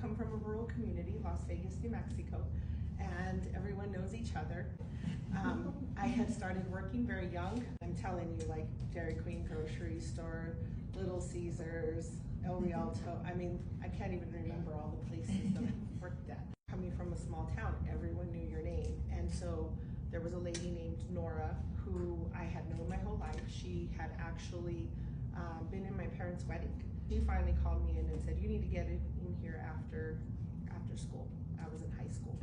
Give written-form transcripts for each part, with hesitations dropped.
come from a rural community, Las Vegas, New Mexico, and everyone knows each other. I had started working very young. I'm telling you, like Dairy Queen grocery store, Little Caesars, El Rialto. I mean, I can't even remember all the places that I worked at. Coming from a small town, everyone knew your name. And so there was a lady named Nora who I had known my whole life. She had actually been in my parents' wedding. She finally called me in and said, you need to get in here after school. I was in high school.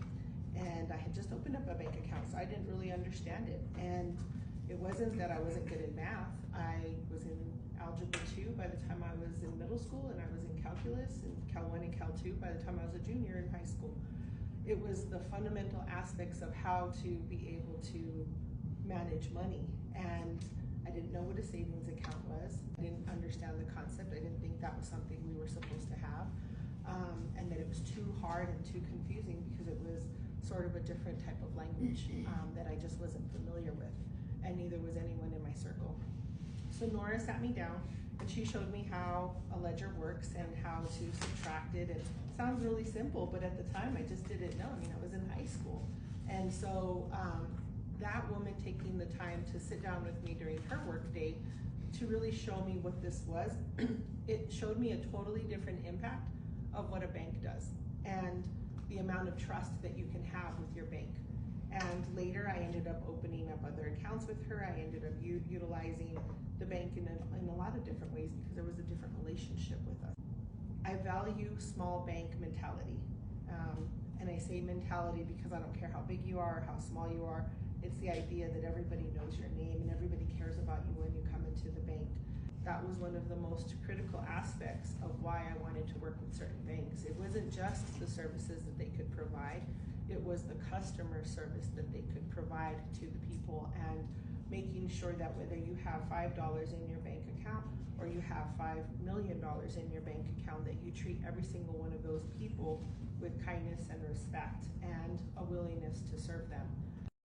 And I had just opened up a bank account, so I didn't really understand it. And it wasn't that I wasn't good in math. I was in Algebra 2 by the time I was in middle school, and I was in Calculus and Cal 1 and Cal 2 by the time I was a junior in high school. It was the fundamental aspects of how to be able to manage money. And I didn't know what a savings account was. I didn't understand the concept. I didn't think that was something we were supposed to have. And that it was too hard and too confusing because it was sort of a different type of language that I just wasn't familiar with, and neither was anyone in my circle. So Nora sat me down and she showed me how a ledger works and how to subtract it. It sounds really simple, but at the time I just didn't know. I mean, I was in high school. And so that woman taking the time to sit down with me during her work day to really show me what this was, it showed me a totally different impact of what a bank does and the amount of trust that you can have with your bank. And later I ended up opening up other accounts with her. I ended up utilizing the bank in a lot of different ways because there was a different relationship with us. I value small bank mentality. And I say mentality because I don't care how big you are or how small you are. It's the idea that everybody knows your name and everybody cares about you when you come into the bank. That was one of the most critical aspects of why I wanted to work with certain banks. It wasn't just the services that they could provide, it was the customer service that they could provide to the people, and making sure that whether you have $5 in your bank account or you have $5 million in your bank account, that you treat every single one of those people with kindness and respect and a willingness to serve them.